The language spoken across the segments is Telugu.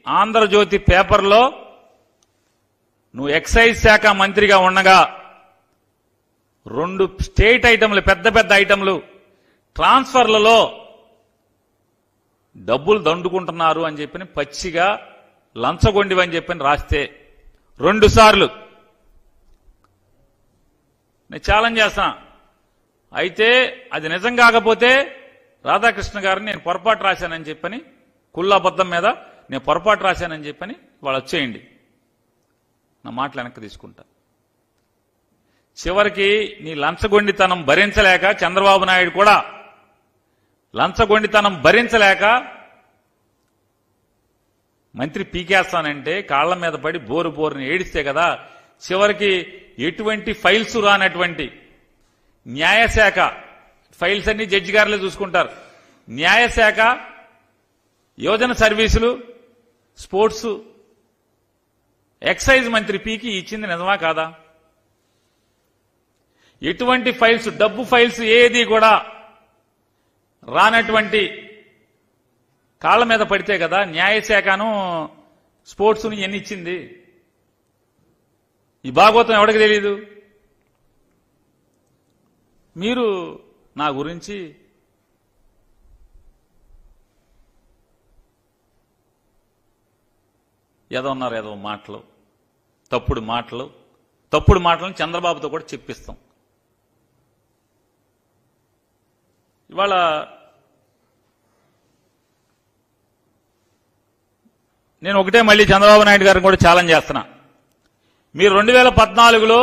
ఆంధ్రజ్యోతి పేపర్లో నువ్వు ఎక్సైజ్ శాఖ మంత్రిగా ఉండగా 2 స్టేట్ ఐటమ్లు, పెద్ద పెద్ద ఐటమ్లు ట్రాన్స్ఫర్లలో డబ్బులు దండుకుంటున్నారు అని చెప్పి పచ్చిగా లంచగొండివని చెప్పని రాస్తే 2 సార్లు నేను ఛాలెంజ్ చేస్తా. అయితే అది నిజం కాకపోతే రాధాకృష్ణ గారిని నేను పొరపాటు రాశానని చెప్పని, కుళ్ళాబద్ధం మీద నేను పొరపాటు రాశానని చెప్పని వాళ్ళు వచ్చేయండి, నా మాటలు వెనక్కి తీసుకుంటా. చివరికి నీ లంచగొండితనం భరించలేక చంద్రబాబు నాయుడు కూడా లంచగొండితనం భరించలేక మంత్రి పీకేస్తానంటే కాళ్ల మీద పడి బోరు బోరుని ఏడిస్తే కదా చివరికి ఎటువంటి ఫైల్స్ రానటువంటి న్యాయశాఖ ఫైల్స్ అన్ని జడ్జి గారులే చూసుకుంటారు. న్యాయశాఖ, యువజన సర్వీసులు, స్పోర్ట్స్, ఎక్సైజ్ మంత్రి పీకి ఇచ్చింది నిజమా కాదా? ఎటువంటి ఫైల్స్, డబ్బు ఫైల్స్ ఏది కూడా రానటువంటి కాళ్ల మీద పడితే కదా న్యాయశాఖను, స్పోర్ట్స్ను ఎన్ని ఇచ్చింది? ఈ భాగవతం ఎవరికి తెలియదు? మీరు నా గురించి ఏదో ఉన్నారు, ఏదో మాటలు, తప్పుడు మాటలను చంద్రబాబుతో కూడా చెప్పిస్తాం. ఇవాళ నేను ఒకటే మళ్ళీ చంద్రబాబు నాయుడు గారిని కూడా ఛాలెంజ్ చేస్తున్నా. మీరు 2014లో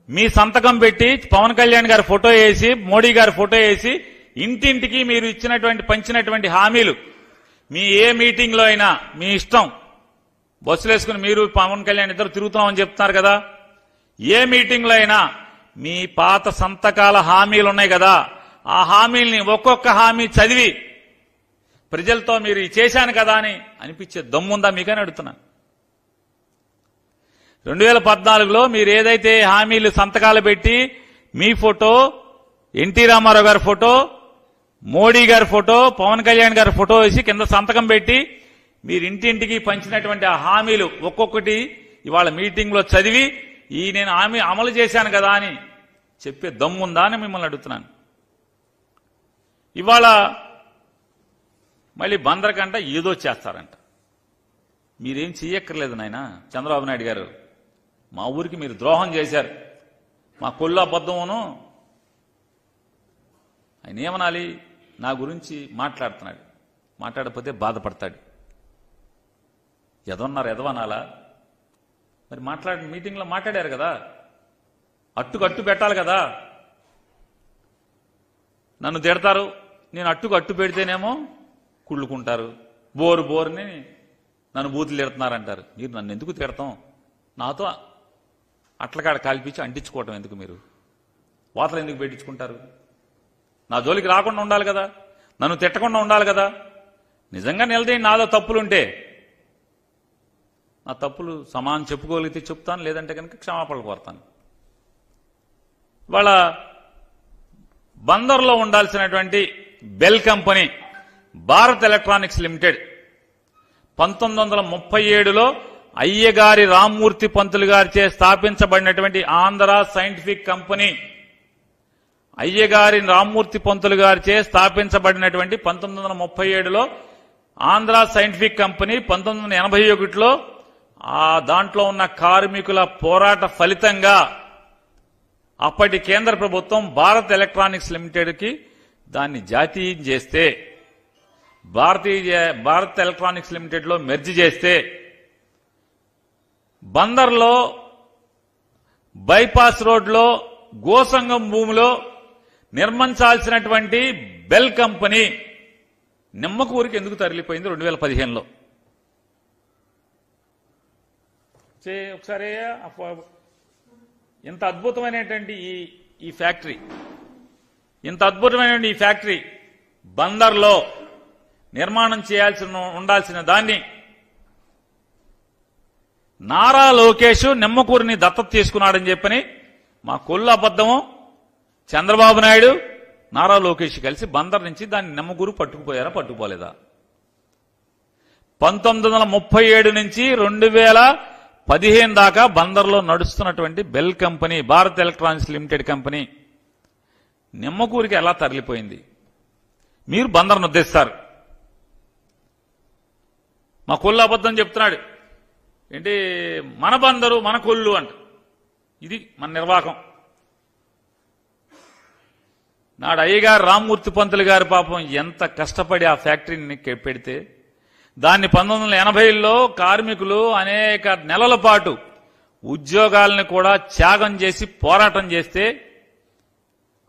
మీ సంతకం పెట్టి పవన్ కళ్యాణ్ గారి ఫోటో వేసి, మోడీ గారి ఫోటో వేసి ఇంటింటికి మీరు పంచినటువంటి హామీలు, మీ ఏ మీటింగ్ లో అయినా మీ ఇష్టం, బస్సులు వేసుకుని మీరు పవన్ కళ్యాణ్ ఇద్దరు తిరుగుతున్నామని చెప్తున్నారు కదా, ఏ మీటింగ్ లో అయినా మీ పాత సంతకాల హామీలు ఉన్నాయి కదా, ఆ హామీల్ని ఒక్కొక్క హామీ చదివి ప్రజలతో మీరు చేశాను కదా అని అనిపించే దమ్ముందా మీకని అడుగుతున్నాను. 2014లో మీరు ఏదైతే హామీలు సంతకాలు పెట్టి మీ ఫోటో, ఎన్టీ రామారావు గారి ఫోటో, మోడీ గారి ఫోటో, పవన్ కళ్యాణ్ గారి ఫోటో వేసి కింద సంతకం పెట్టి మీరు ఇంటింటికి పంచినటువంటి ఆ హామీలు ఒక్కొక్కటి ఇవాళ మీటింగ్ లో చదివి నేను హామీ అమలు చేశాను కదా అని చెప్పే దమ్ముందా అని మిమ్మల్ని అడుగుతున్నాను. ఇవాళ మళ్ళీ బందరకంట ఏదో చేస్తారంట. మీరేం చెయ్యక్కర్లేదు నాయన చంద్రబాబు నాయుడు గారు, మా ఊరికి మీరు ద్రోహం చేశారు, మా కొల్లాబద్ధమును ఆయన ఏమనాలి, నా గురించి మాట్లాడుతున్నాడు, మాట్లాడకపోతే బాధపడతాడు. ఎదవన్నారా? మరి మీటింగ్లో మాట్లాడారు కదా, అట్టు పెట్టాలి కదా. నన్ను తిడతారు, నేను అట్టు పెడితేనేమో కుళ్ళుకుంటారు, బోరుని నన్ను బూతులు తిడుతున్నారంటారు. మీరు నన్ను ఎందుకు తిడతాం? నాతో అట్లకాడ కాల్పించి అంటించుకోవటం ఎందుకు? మీరు వాతలు ఎందుకు పెట్టించుకుంటారు? నా జోలికి రాకుండా ఉండాలి కదా, నన్ను తిట్టకుండా ఉండాలి కదా. నిజంగా నిలదేయండి, నాదో తప్పులుంటే నా తప్పులు సమానం చెప్పుకోగలిగితే చెప్తాను, లేదంటే కనుక క్షమాపణలు కోరతాను. ఇవాళ బందర్లో ఉండాల్సినటువంటి BEL company Bharat Electronics Limited 1937లో అయ్యగారి రామ్మూర్తి పంతులు గారిచే స్థాపించబడినటువంటి ఆంధ్ర సైంటిఫిక్ కంపెనీ, అయ్యగారి రామ్మూర్తి పంతులు గారిచే స్థాపించబడినటువంటి 1937లో ఆంధ్ర సైంటిఫిక్ కంపెనీ 1981లో దాంట్లో ఉన్న కార్మికుల పోరాట ఫలితంగా అప్పటి కేంద్ర ప్రభుత్వం భారత్ ఎలక్ట్రానిక్స్ లిమిటెడ్కి దాన్ని జాతీయం చేస్తే, భారత్ ఎలక్ట్రానిక్స్ లిమిటెడ్లో మెర్జ్ చేస్తే, బందర్లో బైపాస్ రోడ్లో గోసంగం భూమిలో నిర్మించాల్సినటువంటి బెల్ కంపెనీ నిమ్మకూరికి ఎందుకు తరలిపోయింది 2015లో? ఒకసారి ఇంత అద్భుతమైనటువంటి ఈ ఫ్యాక్టరీ, ఇంత అద్భుతమైనటువంటి ఈ ఫ్యాక్టరీ బందర్లో నిర్మాణం ఉండాల్సిన దాన్ని నారా లోకేష్ నిమ్మకూరిని దత్తత తీసుకున్నాడని చెప్పని మా కొల్లు అబద్ధము. చంద్రబాబు నాయుడు నారా లోకేష్ కలిసి బందర్ నుంచి దాన్ని నిమ్మకూరు పట్టుకుపోయారా, పట్టుకుపోలేదా? 1937 నుంచి 2015 దాకా బందర్లో నడుస్తున్నటువంటి BEL company, Bharat Electronics Limited company నిమ్మకూరికి ఎలా తరలిపోయింది? మీరు బందర్ను ఉద్దేశిస్తారు. మా కొల్లు అబద్ధం చెప్తున్నాడు ఏంటి, మన బందరు మన కొల్లు అంట. ఇది మన నిర్వాహకం. నాడు అయ్యగారు రామ్మూర్తి పంతులు గారు పాపం ఎంత కష్టపడి ఆ ఫ్యాక్టరీని పెడితే దాన్ని 1980లో కార్మికులు అనేక నెలల పాటు ఉద్యోగాలను కూడా త్యాగం చేసి పోరాటం చేస్తే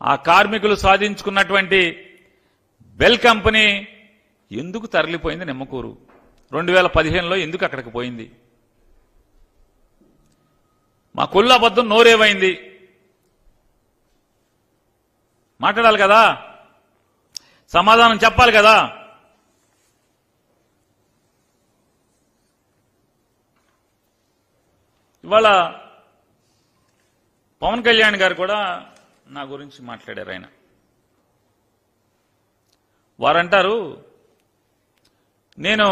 ఆ కార్మికులు సాధించుకున్నటువంటి బెల్ కంపెనీ ఎందుకు తరలిపోయింది నిమ్మకూరు? 2015లో ఎందుకు అక్కడికి పోయింది? మా కొల్లు అబద్ధం నోరేమైంది? మాట్లాడాలి కదా, సమాధానం చెప్పాలి కదా. ఇవాళ పవన్ కళ్యాణ్ గారు కూడా నా గురించి మాట్లాడారు. ఆయన వారంటారు నేను